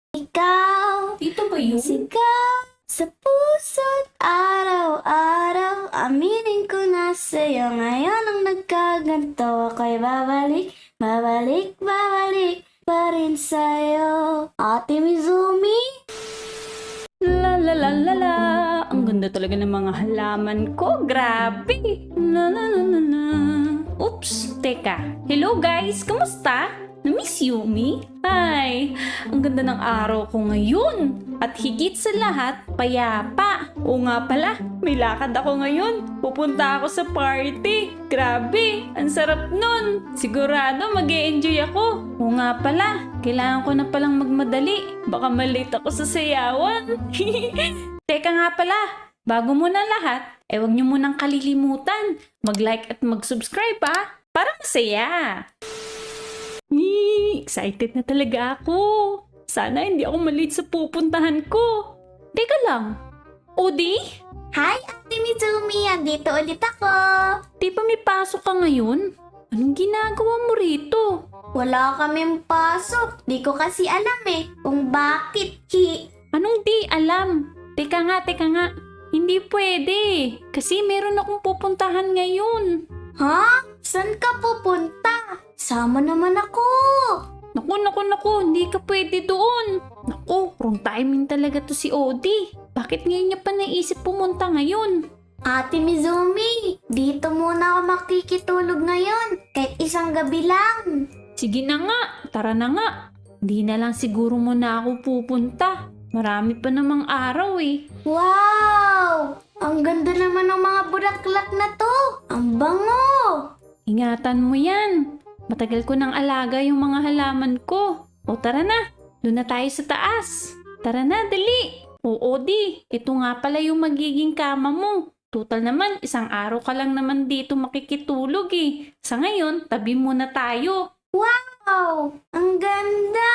Ikaw, Dito ba yun? sigaw sa puso't araw-araw. Aminin ko na sa'yo ngayon ang nagkaganto. Ako'y babalik, babalik, babalik pa rin sa'yo. Ate Mizumi? La la la la la. Ang ganda talaga ng mga halaman ko. Grabe. La la la la la. Oops, teka. Hello guys, kamusta? Na-miss you me? Ay, ang ganda ng araw ko ngayon. At higit sa lahat, payapa. Oo nga pala, may lakad ako ngayon. Pupunta ako sa party. Grabe, ang sarap nun. Sigurado mag-e-enjoy ako. Oo nga pala, kailangan ko na palang magmadali. Baka malate ako sa sayawan. Teka nga pala, bago muna lahat, huwag niyo munang kalilimutan. Mag-like at mag-subscribe para masaya. Excited na talaga ako. Sana hindi ako malate sa pupuntahan ko. Teka lang. Odi? Hi, Ate Mizumi! Andito ulit ako! Di ba may pasok ka ngayon? Anong ginagawa mo rito? Wala kaming pasok. Di ko kasi alam kung bakit. Anong di alam? Teka nga. Hindi pwede. Kasi meron akong pupuntahan ngayon. Ha? Saan ka pupunta? Sama naman ako! Naku, hindi ka pwede doon. Naku, wrong timing talaga to si Odi. Bakit ngayon niya pa naisip pumunta ngayon? Ate Mizumi, dito muna ako makikitulog ngayon. Kahit isang gabi lang. Sige na nga, tara na nga. Hindi na lang siguro muna ako pupunta. Marami pa namang araw eh. Wow! Ang ganda naman ng mga bulaklak na to. Ang bango! Ingatan mo yan. Matagal ko nang alaga yung mga halaman ko. O tara na, doon na tayo sa taas. Tara na, dali. O Odi, ito nga pala yung magiging kama mo. Total naman, isang araw ka lang naman dito makikitulog eh. Sa ngayon, tabi muna tayo. Wow! Ang ganda!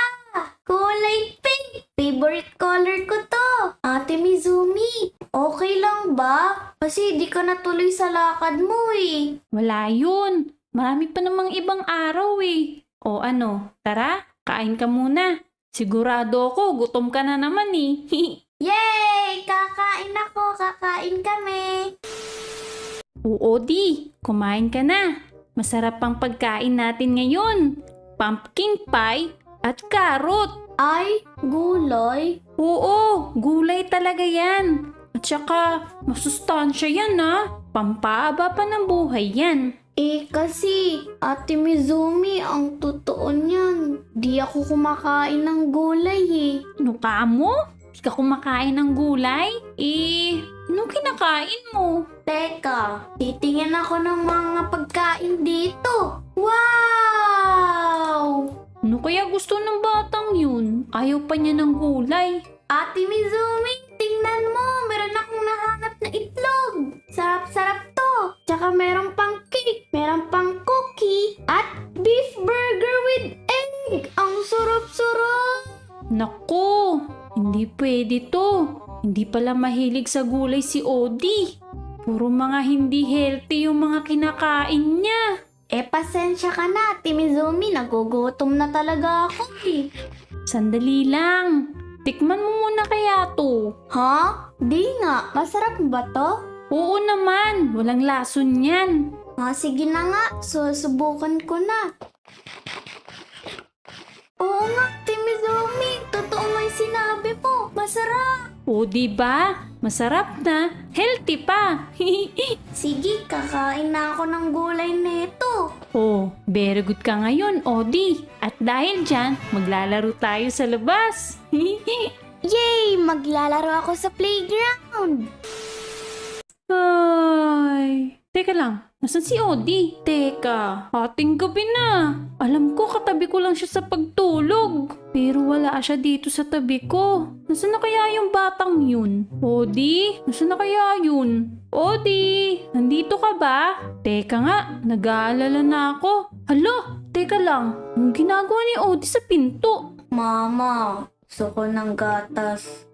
Kulay pink! Favorite color ko to! Ate Mizumi, okay lang ba? Kasi di ka natuloy sa lakad mo eh. Wala yun. Marami pa namang ibang araw eh. O ano, tara, kain ka muna. Sigurado ako, gutom ka na naman eh. Yay! Kakain kami! Oo di, kumain ka na. Masarap pang pagkain natin ngayon. Pumpkin pie at carrot. Ay, gulay? Oo, gulay talaga yan. At saka, masustansya yan Pampaaba pa ng buhay yan. Kasi, Ate Mizumi, ang totoo niyan. Di ako kumakain ng gulay Ano ka mo? Di ka kumakain ng gulay? Anong kinakain mo? Teka, titingin ako ng mga pagkain dito. Wow! Ano kaya gusto ng batang yun? Ayaw pa niya ng gulay. Ate Mizumi, tingnan mo. Meron akong nahanap na itlog. Sarap-sarap to. Tsaka meron pang cake, meron pang cookie, at beef burger with egg. Ang sarap-sarap. Naku, hindi pwede to. Hindi pala mahilig sa gulay si Odi. Puro mga hindi healthy yung mga kinakain niya. Pasensya ka na, Ate Mizumi. Nagugutom na talaga ako Sandali lang. Tikman mo muna kaya to. Ha? Di nga. Masarap ba to? Oo naman, walang lason yan. Sige na nga. Susubukan ko na. Oo nga, Ate Mizumi. Totoo nga yung sinabi mo. Masarap. O diba? Masarap na, healthy pa. Sige, kakain na ako ng gulay nito. Oh, very good ka ngayon, Odi. At dahil dyan, maglalaro tayo sa labas. Yay! Maglalaro ako sa playground. Ay, teka lang. Nasaan si Odi? Teka, ating gabi na. Alam ko katabi ko lang siya sa pagtulog. Pero wala siya dito sa tabi ko. Nasaan na kaya yung batang yun? Odi? Nasaan na kaya yun? Odi? Nandito ka ba? Teka nga, nag-aalala na ako. Hala, teka lang. Anong ginagawa ni Odi sa pinto? Mama, Gusto ko ng gatas.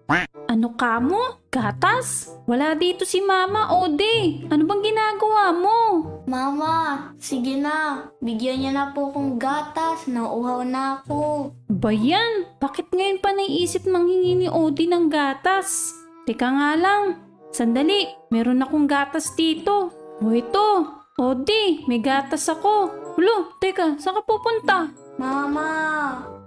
Ano ka mo? Gatas? Wala dito si Mama, Ode. Ano bang ginagawa mo? Mama, sige na. Bigyan niya na po akong gatas. Nauuhaw na ako. Bayan, bakit ngayon pa naiisip manghingi ni Ode ng gatas? Teka nga lang. Sandali, meron akong gatas dito. O ito, Ode, may gatas ako. Hulo, teka, saan ka pupunta? Mama,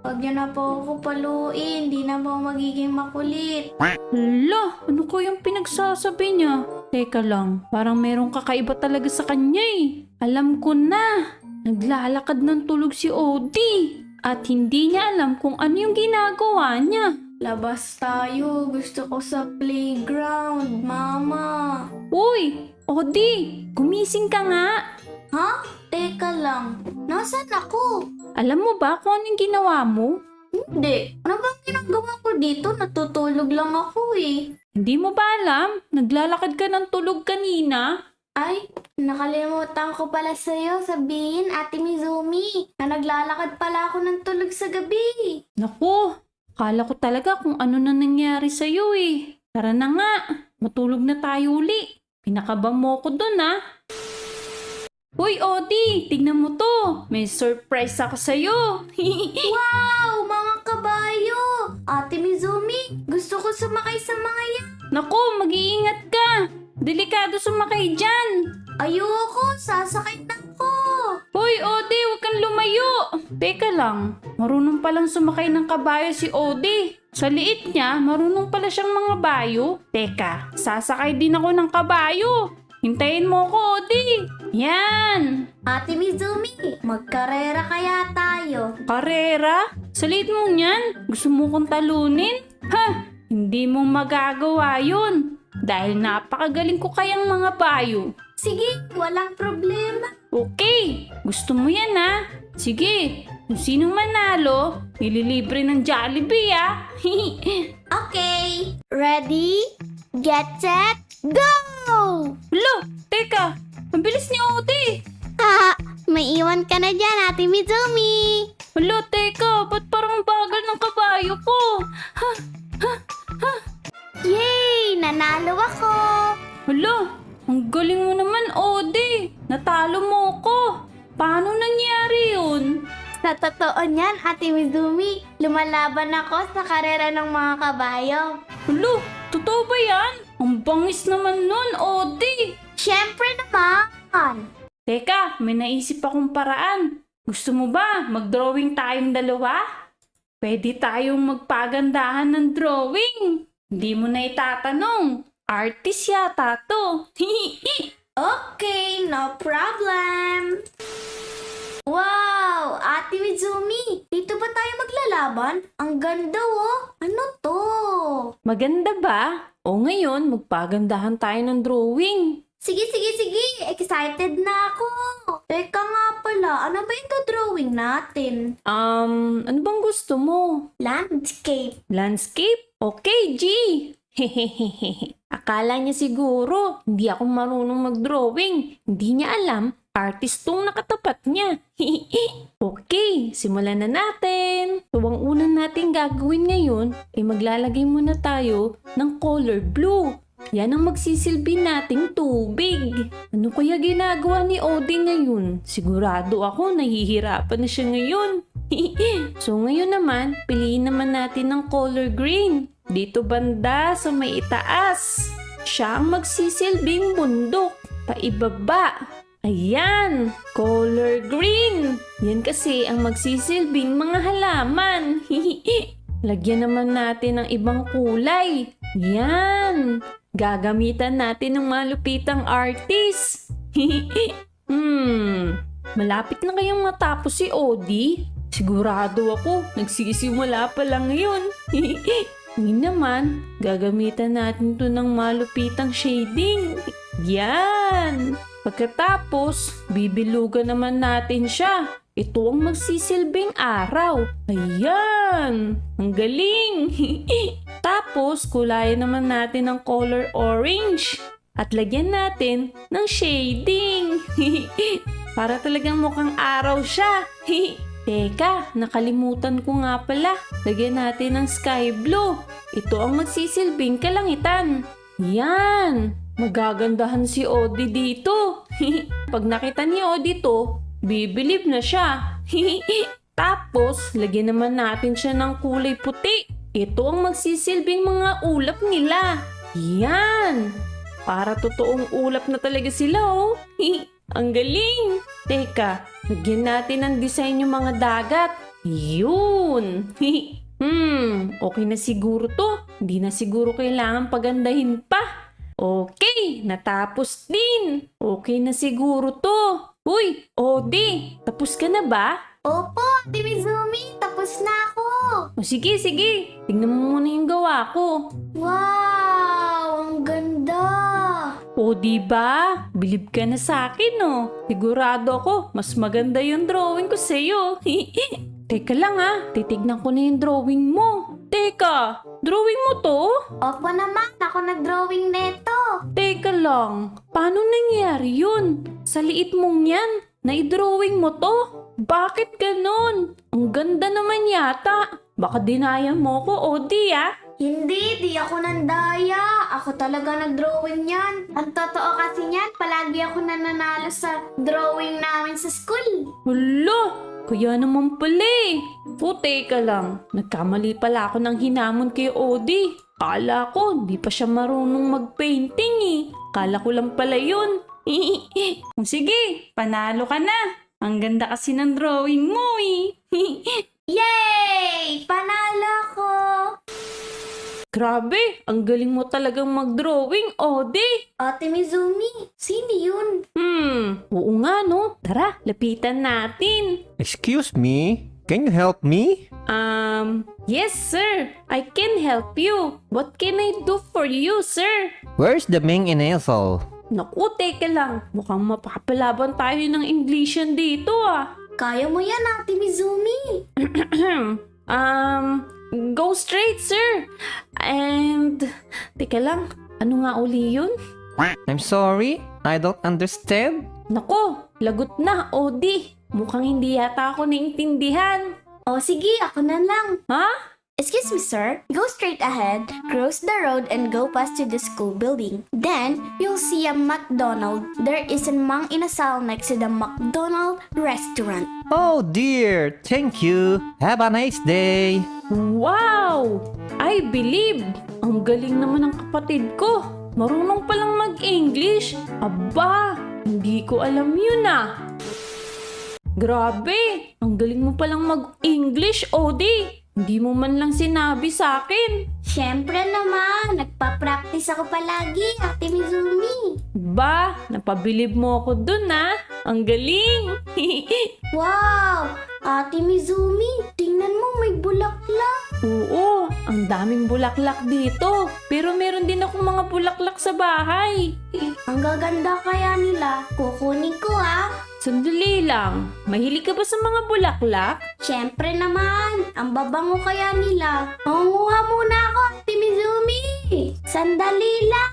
wag niyo na po ako paluin. Di na po magiging makulit. Hala, ano ko yung pinagsasabi niya? Teka lang, parang merong kakaiba talaga sa kanya eh. Alam ko na, naglalakad ng tulog si Odi. At hindi niya alam kung ano yung ginagawa niya. Labas tayo. Gusto ko sa playground, Mama. Uy, Odi, gumising ka nga. Ha? Teka lang. Nasaan ako? Alam mo ba kung ano yung ginawa mo? Hindi. Ano bang ginagawa ko dito? Natutulog lang ako eh. Hindi mo ba alam? Naglalakad ka ng tulog kanina? Ay, nakalimutan ko pala sa'yo sabihin, Ate Mizumi, na naglalakad pala ako ng tulog sa gabi. Naku, akala ko talaga kung ano na nangyari sa'yo eh. Tara na nga, matulog na tayo uli. Pinakabang mo ko dun ah. Uy, Odi, tignan mo to. May surprise ako sa'yo. Wow, mga kabayo! Ate Mizumi, gusto ko sumakay sa mga yan. Naku, mag-iingat ka. Delikado sumakay dyan. Ayoko, sasakay na ako. Hoy, Odi, huwag kang lumayo. Teka lang, marunong palang sumakay ng kabayo si Odi. Sa liit niya, marunong pala siyang mga bayo. Teka, sasakay din ako ng kabayo. Hintayin mo ko, Odi. Yan. Ate Mizumi, magkarera kaya tayo. Karera? Sa liit mo niyan, gusto mo kong talunin? Ha, hindi mo magagawa yun. Dahil napakagaling ko kayang mga bayo. Sige, walang problema. Okay, gusto mo yan ha? Sige, kung sinong manalo, nililibre ng Jollibee ah. Okay, ready, get set, go! Hala, teka, ang bilis ni Odi. May iwan ka na dyan, Ate Mizumi. Hala, teka, ba't parang bagal ng kabayo ko? Yay! Nanalo ako! Hala, ang galing mo naman, Odi. Natalo mo ko. Paano nangyari yun? Sa totoo niyan, Ate Mizumi, lumalaban ako sa karera ng mga kabayo. Hala, totoo ba yan? Ang bangis naman nun, Odi. Siyempre naman! Teka, may naisip akong paraan. Gusto mo ba mag-drawing tayong dalawa? Pwede tayong magpagandahan ng drawing. Hindi mo na itatanong. Artist yata to. Okay, no problem! Wow! Ate Mizumi, dito ba tayo maglalaban? Ang ganda oh! Ano to? Maganda ba? O ngayon, magpagandahan tayo ng drawing. Sige! Excited na ako! Teka nga pala, ano ba yung drawing natin? Ano bang gusto mo? Landscape. Landscape? Okay, G! Hehehehe. Akala niya siguro, hindi ako marunong mag-drawing. Hindi niya alam, artist tong nakatapat niya. Okay, simulan na natin. So, ang unang natin gagawin ngayon, ay maglalagay muna tayo ng color blue. Yan ang magsisilbi nating tubig. Ano kaya ginagawa ni Odi ngayon? Sigurado ako nahihirapan na siya ngayon. So ngayon naman, piliin naman natin ng color green. Dito banda sa may itaas. Siya ang magsisilbing bundok. Paibaba. Ayan, color green. Yan kasi ang magsisilbing mga halaman. Lagyan naman natin ng ibang kulay. Yan. Gagamitan natin ng malupitang artist. Malapit na kayang matapos si Odi. Sigurado ako, nagsisimula pa lang ngayon. Ngayon naman, gagamitan natin to ng malupitang shading. Yan! Pagkatapos, bibilugan naman natin siya. Ito ang magsisilbing araw. Ayan! Ang galing! Tapos, kulayan naman natin ng color orange. At lagyan natin ng shading. Para talagang mukhang araw siya. Teka, nakalimutan ko nga pala. Lagyan natin ng sky blue. Ito ang magsisilbing kalangitan. Yan! Magagandahan si Odie dito. Pag nakita ni Odie to, bibilib na siya. Tapos, lagyan naman natin siya ng kulay puti. Ito ang magsisilbing mga ulap nila. Yan! Para totoong ulap na talaga sila, oh. Ang galing! Teka, lagyan natin ng design yung mga dagat. Yun! Okay na siguro to. Hindi na siguro kailangan pagandahin pa. Okay, natapos din. Okay na siguro to. Uy, Odie, tapos ka na ba? Opo, Ate Mizumi, tapos na ako. O sige, tingnan mo muna yung gawa ko. Wow, ang ganda. O diba? Bilib ka na sa akin, no? Sigurado ako, mas maganda yung drawing ko sa'yo. Teka lang titignan ko na yung drawing mo. Teka, drawing mo to? Opo naman, ako nag-drawing neto. Teka lang, paano nangyari yun? Sa liit mong yan, na-drawing mo to? Bakit ganun? Ang ganda naman yata. Baka dinaya mo ko, Odie Hindi, di ako nandaya. Ako talaga nag-drawing yan. Ang totoo kasi niyan, palagi ako nananalo sa drawing namin sa school. Hala, kaya naman pala O teka lang, nagkamali pala ako ng hinamon kay Odie. Kala ko, di pa siya marunong mag-painting Kala ko lang pala yun. Sige, panalo ka na. Ang ganda kasi ng drawing mo Yay! Panalo ko! Grabe, ang galing mo talagang mag-drawing, Odie. Ate Mizumi, sino yun? Oo nga no. Tara, lapitan natin. Excuse me, can you help me? Yes sir, I can help you. What can I do for you, sir? Where's the main initial? Naku, teka lang. Mukhang mapapalaban tayo ng Englishan dito Kaya mo yan, Ate Mizumi. Go straight, sir. And, teka lang. Ano nga uli yun? I'm sorry, I don't understand. Nako, lagot na, Odie. Mukhang hindi yata ako naintindihan. O sige, ako na lang. Ha? Excuse me, sir. Go straight ahead, cross the road, and go past to the school building. Then, you'll see a McDonald. There is a Mang Inasal next to the McDonald restaurant. Oh dear, thank you. Have a nice day. Wow! I believe! Ang galing naman ng kapatid ko. Marunong palang mag-English. Aba, hindi ko alam yun Grabe! Ang galing mo palang mag-English, Odie. Hindi mo man lang sinabi sa akin. Siyempre naman, nagpa-practice ako palagi, Ate Mizumi. Ba, napabilib mo ako dun Ang galing! Wow! Ate Mizumi, tingnan mo may bulaklak. Oo, ang daming bulaklak dito. Pero meron din akong mga bulaklak sa bahay. Ang gaganda kaya nila. Kukunin ko Sandali lang, mahilig ka ba sa mga bulaklak? Siyempre naman, ang babango kaya nila. Manguha muna ako, Ate Mizumi. Sandali lang.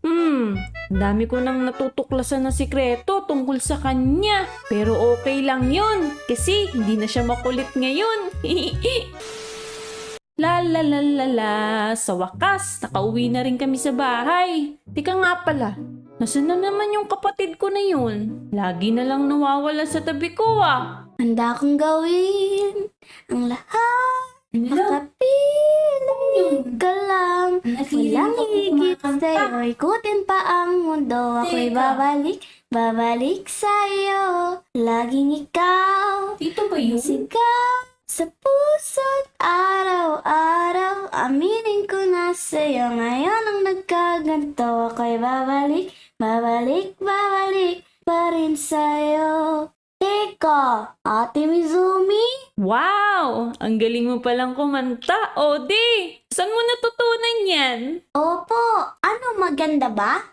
Ang dami ko nang natutuklasan na sikreto tungkol sa kanya. Pero okay lang yun, kasi hindi na siya makulit ngayon. La la la la la, sa wakas, nakauwi na rin kami sa bahay. Tika nga pala, nasaan na naman yung kapatid ko na yun? Lagi na lang nawawala sa tabi ko Handa akong gawin ang lahat. Makapiling ka lang. Walang higit sa'yo. Ikutin pa ang mundo. Ako'y babalik sa'yo. Laging ikaw. Dito ba yun? Sigaw sa puso't araw-araw. Aminin ko na sa'yo. Ngayon ang nagkaganto. Ako'y babalik pa rin sa'yo. Teka, Ate Mizumi? Wow! Ang galing mo palang kumanta, Odie! Saan mo natutunan yan? Opo, ano maganda ba?